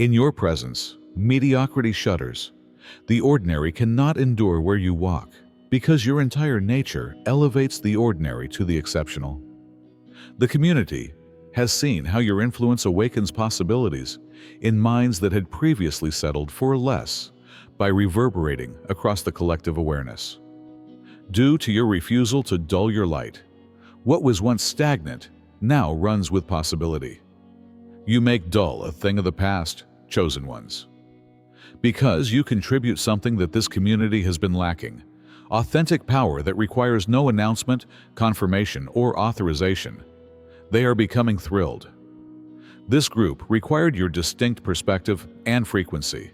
In your presence, mediocrity shudders. The ordinary cannot endure where you walk, because your entire nature elevates the ordinary to the exceptional. The community has seen how your influence awakens possibilities in minds that had previously settled for less by reverberating across the collective awareness. Due to your refusal to dull your light, what was once stagnant now runs with possibility. You make dull a thing of the past, chosen ones. Because you contribute something that this community has been lacking, authentic power that requires no announcement, confirmation, or authorization. They are becoming thrilled. This group required your distinct perspective and frequency,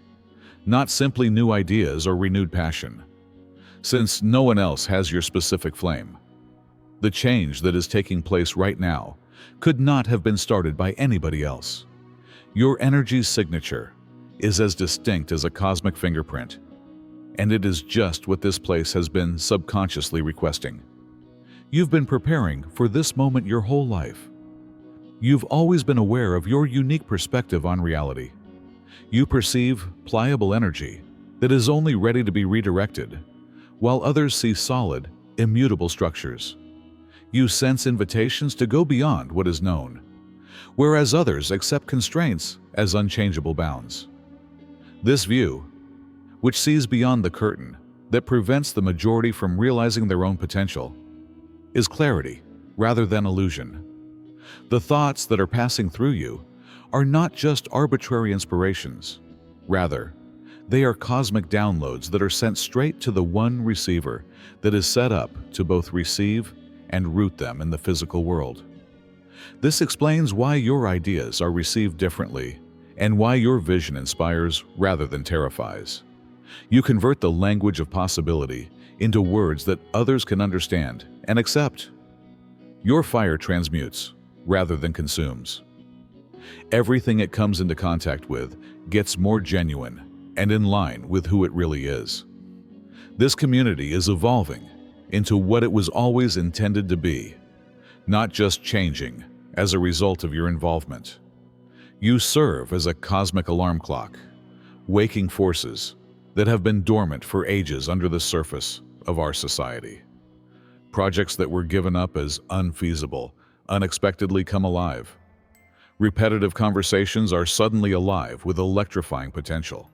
not simply new ideas or renewed passion. Since no one else has your specific flame, the change that is taking place right now could not have been started by anybody else. Your energy's signature is as distinct as a cosmic fingerprint, and it is just what this place has been subconsciously requesting. You've been preparing for this moment your whole life. You've always been aware of your unique perspective on reality. You perceive pliable energy that is only ready to be redirected, while others see solid, immutable structures. You sense invitations to go beyond what is known, whereas others accept constraints as unchangeable bounds. This view, which sees beyond the curtain that prevents the majority from realizing their own potential, is clarity rather than illusion. The thoughts that are passing through you are not just arbitrary inspirations. Rather, they are cosmic downloads that are sent straight to the one receiver that is set up to both receive and root them in the physical world. This explains why your ideas are received differently and why your vision inspires rather than terrifies. You convert the language of possibility into words that others can understand and accept. Your fire transmutes rather than consumes. Everything it comes into contact with gets more genuine and in line with who it really is. This community is evolving into what it was always intended to be, not just changing as a result of your involvement. You serve as a cosmic alarm clock, waking forces that have been dormant for ages under the surface of our society. Projects that were given up as unfeasible unexpectedly come alive. Repetitive conversations are suddenly alive with electrifying potential.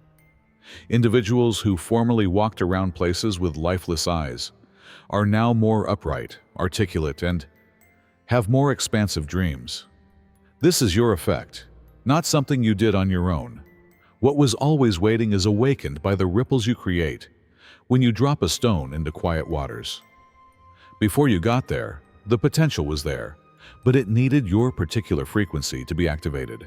Individuals who formerly walked around places with lifeless eyes are now more upright, articulate, and have more expansive dreams. This is your effect, not something you did on your own. What was always waiting is awakened by the ripples you create when you drop a stone into quiet waters. Before you got there, the potential was there, but it needed your particular frequency to be activated.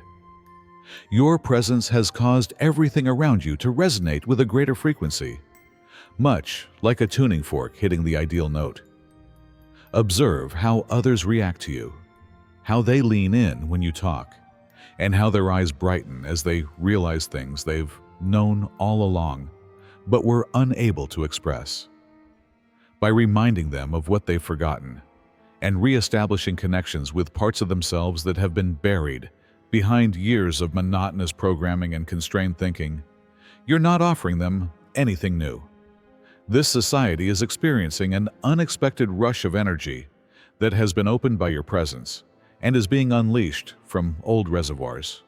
Your presence has caused everything around you to resonate with a greater frequency, much like a tuning fork hitting the ideal note. Observe how others react to you, how they lean in when you talk, and how their eyes brighten as they realize things they've known all along, but were unable to express. By reminding them of what they've forgotten, and re-establishing connections with parts of themselves that have been buried behind years of monotonous programming and constrained thinking, you're not offering them anything new. This society is experiencing an unexpected rush of energy that has been opened by your presence and is being unleashed from old reservoirs.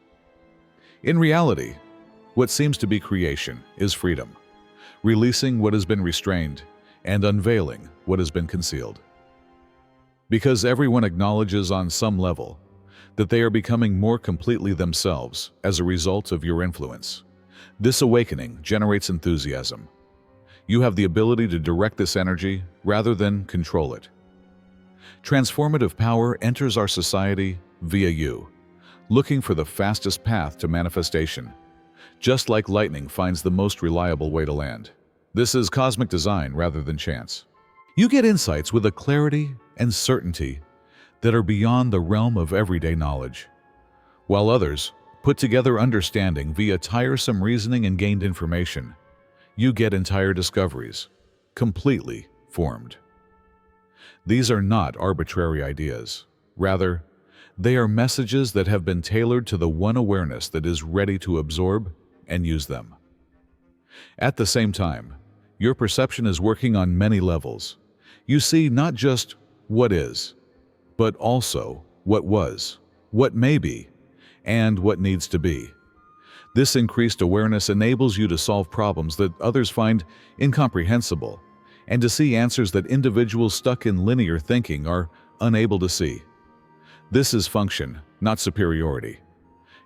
In reality, what seems to be creation is freedom, releasing what has been restrained and unveiling what has been concealed. Because everyone acknowledges on some level that they are becoming more completely themselves as a result of your influence, this awakening generates enthusiasm. You have the ability to direct this energy rather than control it. Transformative power enters our society via you, looking for the fastest path to manifestation, just like lightning finds the most reliable way to land. This is cosmic design rather than chance. You get insights with a clarity and certainty that are beyond the realm of everyday knowledge, while others put together understanding via tiresome reasoning and gained information. You get entire discoveries, completely formed. These are not arbitrary ideas. Rather, They are messages that have been tailored to the one awareness that is ready to absorb and use them. At the same time, your perception is working on many levels. You see not just what is, but also what was, what may be, and what needs to be. This increased awareness enables you to solve problems that others find incomprehensible and to see answers that individuals stuck in linear thinking are unable to see. This is function, not superiority.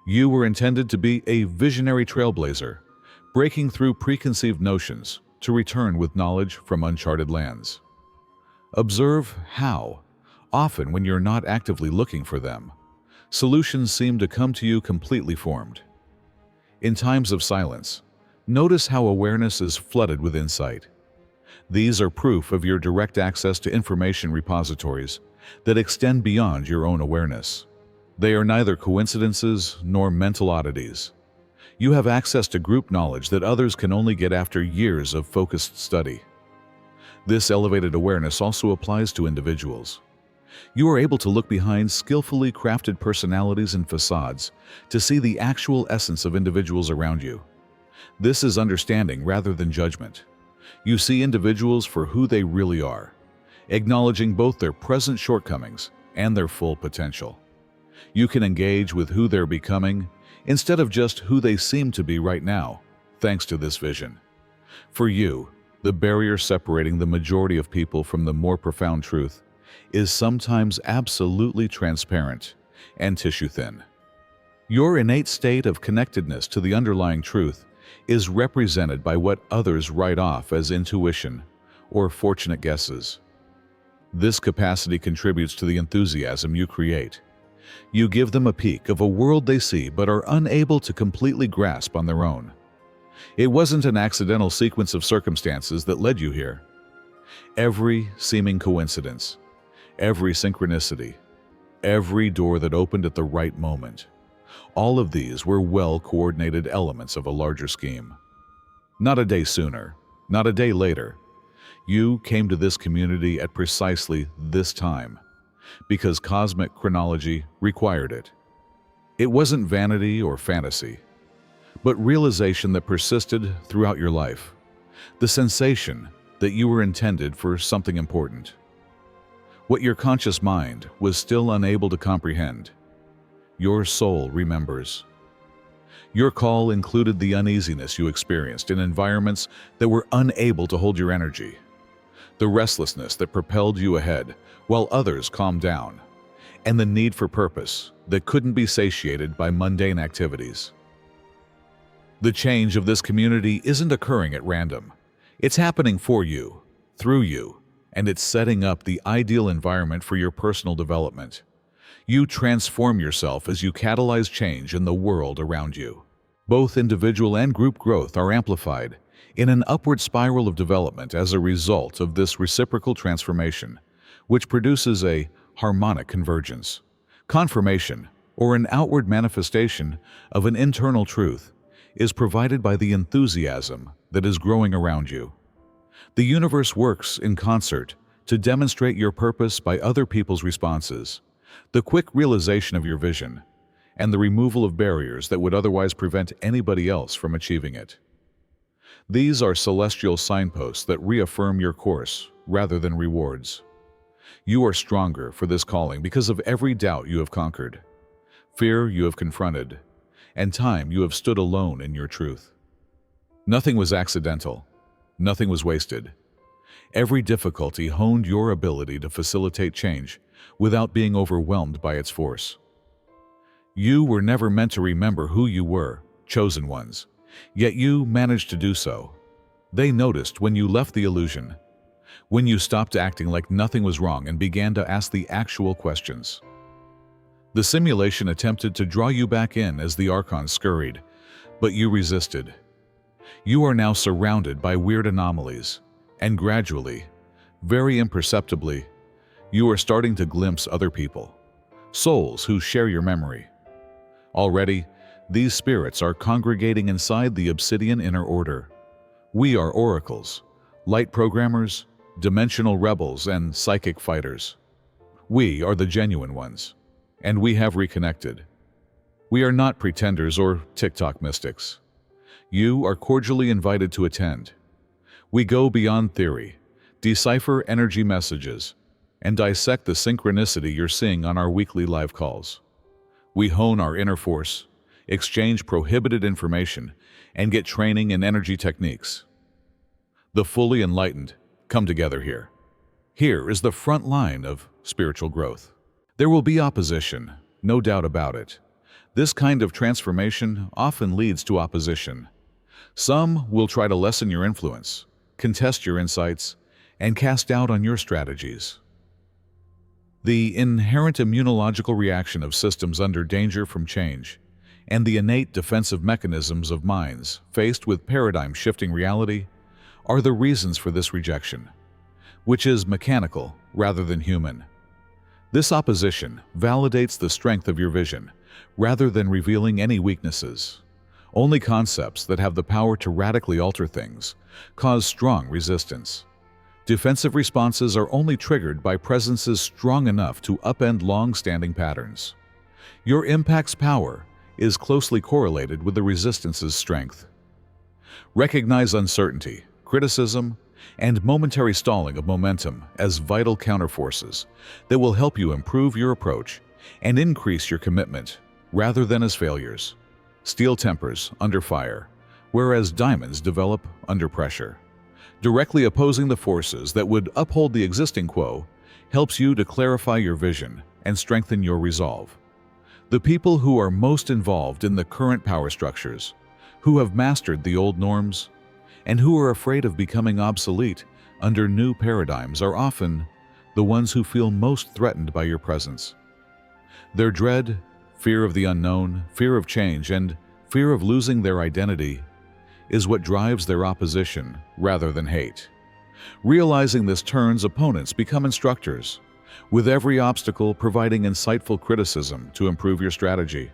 You were intended to be a visionary trailblazer, breaking through preconceived notions to return with knowledge from uncharted lands. Observe how, often when you're not actively looking for them, solutions seem to come to you completely formed. In times of silence, notice how awareness is flooded with insight. These are proof of your direct access to information repositories that extend beyond your own awareness. They are neither coincidences nor mental oddities. You have access to group knowledge that others can only get after years of focused study. This elevated awareness also applies to individuals. You are able to look behind skillfully crafted personalities and facades to see the actual essence of individuals around you. This is understanding rather than judgment. You see individuals for who they really are, acknowledging both their present shortcomings and their full potential. You can engage with who they're becoming instead of just who they seem to be right now, thanks to this vision. For you, the barrier separating the majority of people from the more profound truth is sometimes absolutely transparent and tissue-thin. Your innate state of connectedness to the underlying truth is represented by what others write off as intuition or fortunate guesses. This capacity contributes to the enthusiasm you create. You give them a peek of a world they see but are unable to completely grasp on their own. It wasn't an accidental sequence of circumstances that led you here. Every seeming coincidence, every synchronicity, every door that opened at the right moment, all of these were well-coordinated elements of a larger scheme. Not a day sooner, not a day later, you came to this community at precisely this time, because cosmic chronology required it. It wasn't vanity or fantasy, but realization that persisted throughout your life, the sensation that you were intended for something important. What your conscious mind was still unable to comprehend, your soul remembers. Your call included the uneasiness you experienced in environments that were unable to hold your energy, the restlessness that propelled you ahead while others calmed down, and the need for purpose that couldn't be satiated by mundane activities. The change of this community isn't occurring at random. It's happening for you, through you, and it's setting up the ideal environment for your personal development. You transform yourself as you catalyze change in the world around you. Both individual and group growth are amplified in an upward spiral of development as a result of this reciprocal transformation, which produces a harmonic convergence, confirmation, or an outward manifestation of an internal truth is provided by the enthusiasm that is growing around you. The universe works in concert to demonstrate your purpose by other people's responses, the quick realization of your vision, and the removal of barriers that would otherwise prevent anybody else from achieving it. These are celestial signposts that reaffirm your course rather than rewards. You are stronger for this calling because of every doubt you have conquered, fear you have confronted, and time you have stood alone in your truth. Nothing was accidental. Nothing was wasted. Every difficulty honed your ability to facilitate change without being overwhelmed by its force. You were never meant to remember who you were, chosen ones, yet you managed to do so. They noticed when you left the illusion, when you stopped acting like nothing was wrong and began to ask the actual questions. The simulation attempted to draw you back in as the archons scurried, but you resisted. You are now surrounded by weird anomalies, and gradually, very imperceptibly, you are starting to glimpse other people, souls who share your memory. Already, these spirits are congregating inside the obsidian inner order. We are oracles, light programmers, dimensional rebels, and psychic fighters. We are the genuine ones. and we have reconnected. We are not pretenders or TikTok mystics. You are cordially invited to attend. We go beyond theory, decipher energy messages, and dissect the synchronicity you're seeing on our weekly live calls. We hone our inner force, exchange prohibited information, and get training in energy techniques. The fully enlightened come together here. Here is the front line of spiritual growth. There will be opposition, no doubt about it. This kind of transformation often leads to opposition. Some will try to lessen your influence, contest your insights, and cast doubt on your strategies. The inherent immunological reaction of systems under danger from change, and the innate defensive mechanisms of minds faced with paradigm-shifting reality, are the reasons for this rejection, which is mechanical rather than human. This opposition validates the strength of your vision, rather than revealing any weaknesses. Only concepts that have the power to radically alter things cause strong resistance. Defensive responses are only triggered by presences strong enough to upend long-standing patterns. Your impact's power is closely correlated with the resistance's strength. Recognize uncertainty, criticism, and momentary stalling of momentum as vital counterforces that will help you improve your approach and increase your commitment, rather than as failures. Steel tempers under fire, whereas diamonds develop under pressure. Directly opposing the forces that would uphold the existing quo helps you to clarify your vision and strengthen your resolve. The people who are most involved in the current power structures, who have mastered the old norms, and who are afraid of becoming obsolete under new paradigms are often the ones who feel most threatened by your presence. Their dread, fear of the unknown, fear of change, and fear of losing their identity is what drives their opposition rather than hate. Realizing this turns opponents become instructors, with every obstacle providing insightful criticism to improve your strategy.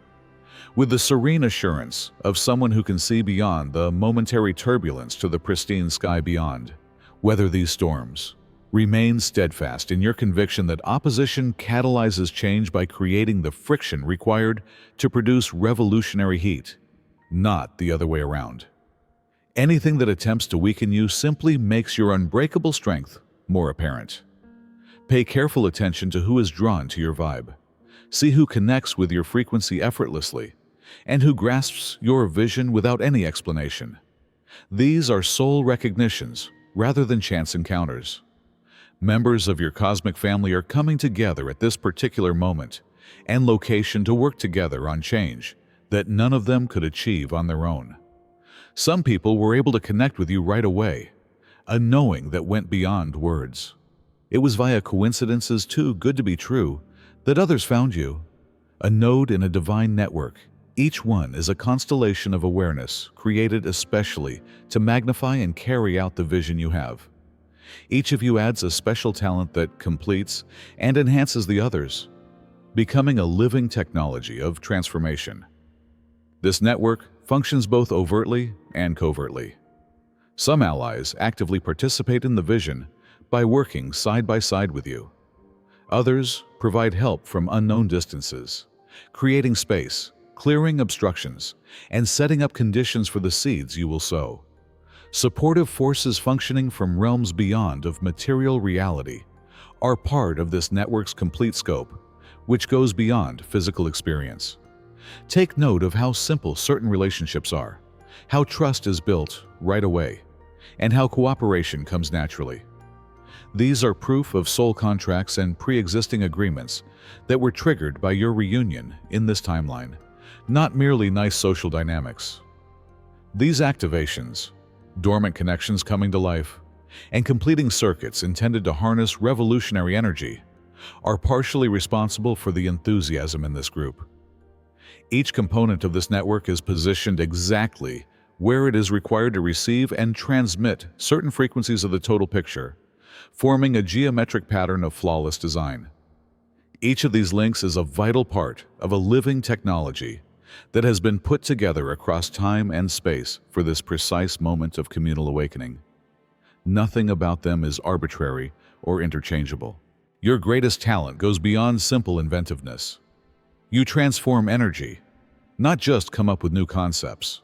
With the serene assurance of someone who can see beyond the momentary turbulence to the pristine sky beyond. Weather these storms. Remain steadfast in your conviction that opposition catalyzes change by creating the friction required to produce revolutionary heat, not the other way around. Anything that attempts to weaken you simply makes your unbreakable strength more apparent. Pay careful attention to who is drawn to your vibe. See who connects with your frequency effortlessly, and who grasps your vision without any explanation. These are soul recognitions rather than chance encounters. Members of your cosmic family are coming together at this particular moment and location to work together on change that none of them could achieve on their own. Some people were able to connect with you right away, a knowing that went beyond words. It was via coincidences too good to be true that others found you, a node in a divine network. Each one is a constellation of awareness created especially to magnify and carry out the vision you have. Each of you adds a special talent that completes and enhances the others, becoming a living technology of transformation. This network functions both overtly and covertly. Some allies actively participate in the vision by working side by side with you. Others provide help from unknown distances, creating space, clearing obstructions, and setting up conditions for the seeds you will sow. Supportive forces functioning from realms beyond of material reality are part of this network's complete scope, which goes beyond physical experience. Take note of how simple certain relationships are, how trust is built right away, and how cooperation comes naturally. These are proof of soul contracts and pre-existing agreements that were triggered by your reunion in this timeline, not merely nice social dynamics. These activations, dormant connections coming to life, and completing circuits intended to harness revolutionary energy, are partially responsible for the enthusiasm in this group. Each component of this network is positioned exactly where it is required to receive and transmit certain frequencies of the total picture, forming a geometric pattern of flawless design. Each of these links is a vital part of a living technology that has been put together across time and space for this precise moment of communal awakening. Nothing about them is arbitrary or interchangeable. Your greatest talent goes beyond simple inventiveness. You transform energy, not just come up with new concepts.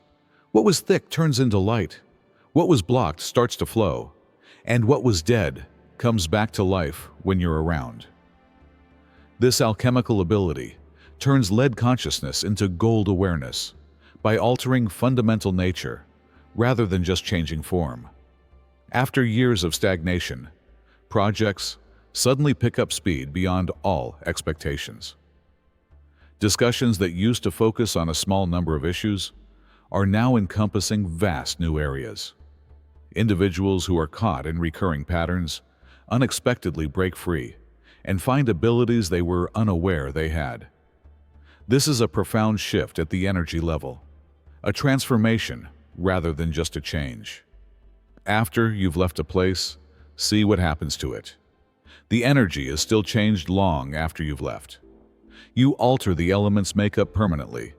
What was thick turns into light. What was blocked starts to flow. And what was dead comes back to life when you're around. This alchemical ability turns lead consciousness into gold awareness by altering fundamental nature rather than just changing form. After years of stagnation, projects suddenly pick up speed beyond all expectations. Discussions that used to focus on a small number of issues are now encompassing vast new areas. Individuals who are caught in recurring patterns unexpectedly break free and find abilities they were unaware they had. This is a profound shift at the energy level, a transformation rather than just a change. After you've left a place, see what happens to it. The energy is still changed long after you've left. You alter the element's makeup permanently,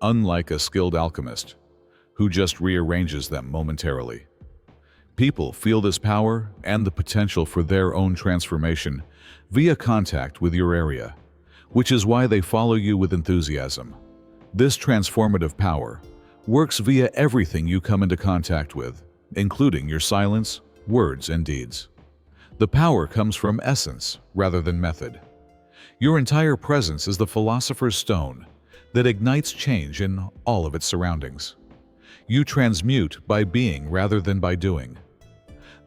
unlike a skilled alchemist who just rearranges them momentarily. People feel this power and the potential for their own transformation via contact with your area, which is why they follow you with enthusiasm. This transformative power works via everything you come into contact with, including your silence, words, and deeds. The power comes from essence rather than method. Your entire presence is the philosopher's stone that ignites change in all of its surroundings. You transmute by being rather than by doing.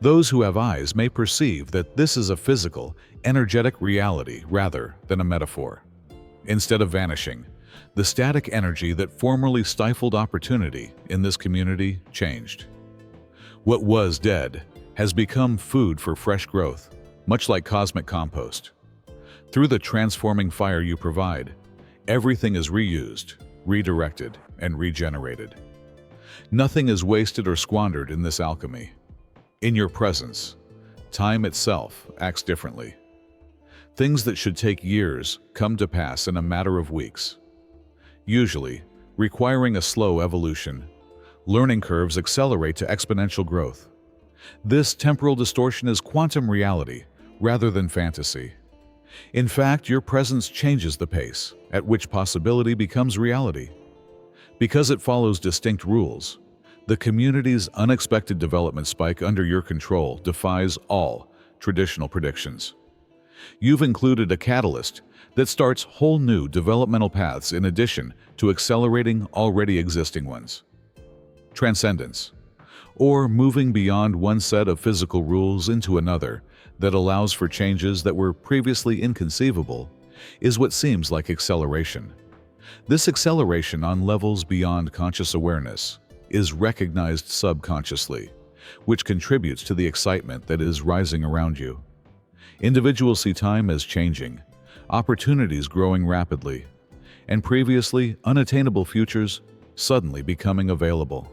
Those who have eyes may perceive that this is a physical, energetic reality rather than a metaphor. Instead of vanishing, the static energy that formerly stifled opportunity in this community changed. What was dead has become food for fresh growth, much like cosmic compost. Through the transforming fire you provide, everything is reused, redirected, and regenerated. Nothing is wasted or squandered in this alchemy. In your presence, time itself acts differently. Things that should take years come to pass in a matter of weeks. Usually, requiring a slow evolution, learning curves accelerate to exponential growth. This temporal distortion is quantum reality rather than fantasy. In fact, your presence changes the pace at which possibility becomes reality. Because it follows distinct rules, the community's unexpected development spike under your control defies all traditional predictions. You've included a catalyst that starts whole new developmental paths in addition to accelerating already existing ones. Transcendence, or moving beyond one set of physical rules into another that allows for changes that were previously inconceivable, is what seems like acceleration. This acceleration on levels beyond conscious awareness is recognized subconsciously, which contributes to the excitement that is rising around you. Individuals see time as changing, opportunities growing rapidly, and previously unattainable futures suddenly becoming available.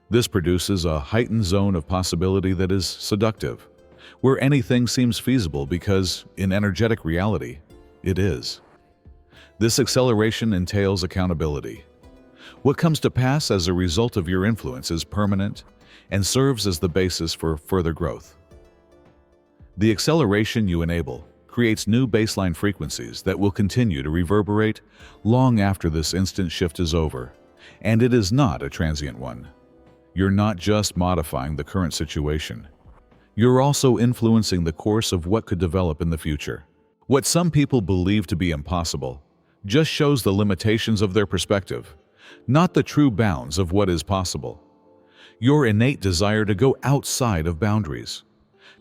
This produces a heightened zone of possibility that is seductive, where anything seems feasible because, in energetic reality, it is. This acceleration entails accountability. What comes to pass as a result of your influence is permanent and serves as the basis for further growth. The acceleration you enable creates new baseline frequencies that will continue to reverberate long after this instant shift is over, and it is not a transient one. You're not just modifying the current situation. You're also influencing the course of what could develop in the future. What some people believe to be impossible just shows the limitations of their perspective, not the true bounds of what is possible. Your innate desire to go outside of boundaries,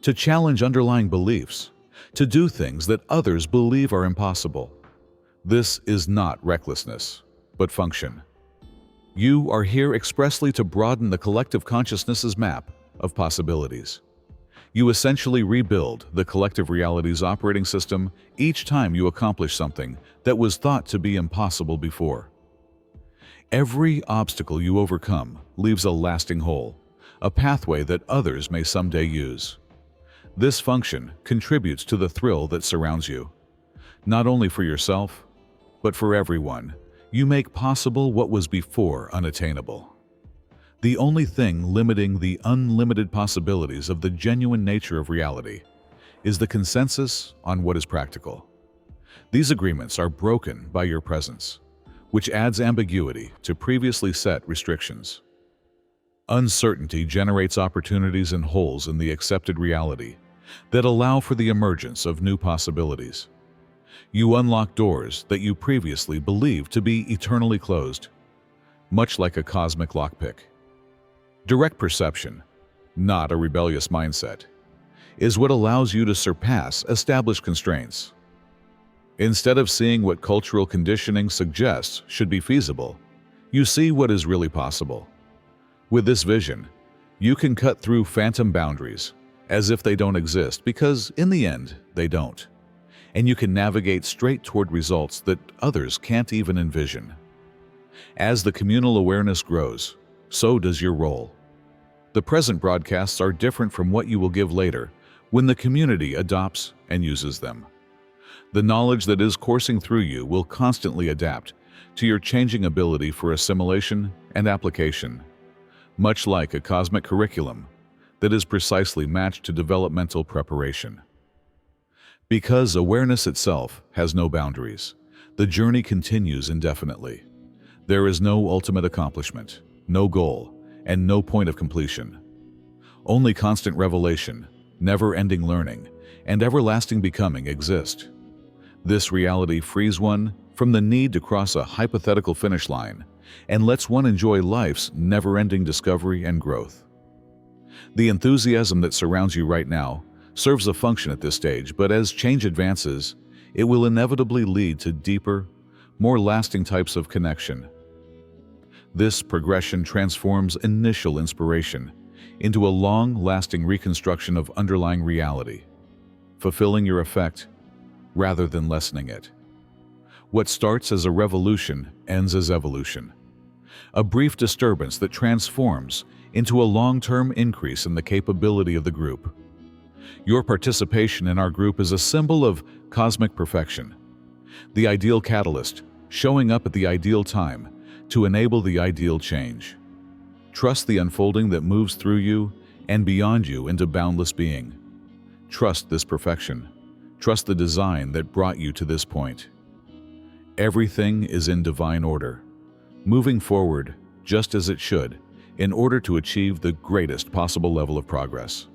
to challenge underlying beliefs, to do things that others believe are impossible. This is not recklessness, but function. You are here expressly to broaden the collective consciousness's map of possibilities. You essentially rebuild the collective reality's operating system each time you accomplish something that was thought to be impossible before. Every obstacle you overcome leaves a lasting hole, a pathway that others may someday use. This function contributes to the thrill that surrounds you. Not only for yourself, but for everyone, you make possible what was before unattainable. The only thing limiting the unlimited possibilities of the genuine nature of reality is the consensus on what is practical. These agreements are broken by your presence, which adds ambiguity to previously set restrictions. Uncertainty generates opportunities and holes in the accepted reality that allow for the emergence of new possibilities. You unlock doors that you previously believed to be eternally closed, much like a cosmic lockpick. Direct perception, not a rebellious mindset, is what allows you to surpass established constraints. Instead of seeing what cultural conditioning suggests should be feasible, you see what is really possible. With this vision, you can cut through phantom boundaries as if they don't exist, because in the end, they don't. And you can navigate straight toward results that others can't even envision. As the communal awareness grows, so does your role. The present broadcasts are different from what you will give later when the community adopts and uses them. The knowledge that is coursing through you will constantly adapt to your changing ability for assimilation and application, much like a cosmic curriculum that is precisely matched to developmental preparation. Because awareness itself has no boundaries, the journey continues indefinitely. There is no ultimate accomplishment, no goal, and no point of completion. Only constant revelation, never-ending learning, and everlasting becoming exist. This reality frees one from the need to cross a hypothetical finish line and lets one enjoy life's never-ending discovery and growth. The enthusiasm that surrounds you right now serves a function at this stage, but as change advances, it will inevitably lead to deeper, more lasting types of connection. This progression transforms initial inspiration into a long-lasting reconstruction of underlying reality, fulfilling your effect rather than lessening it. What starts as a revolution ends as evolution, a brief disturbance that transforms into a long-term increase in the capability of the group. Your participation in our group is a symbol of cosmic perfection, the ideal catalyst showing up at the ideal time to enable the ideal change. Trust the unfolding that moves through you and beyond you into boundless being. Trust this perfection. Trust the design that brought you to this point. Everything is in divine order, moving forward just as it should in order to achieve the greatest possible level of progress.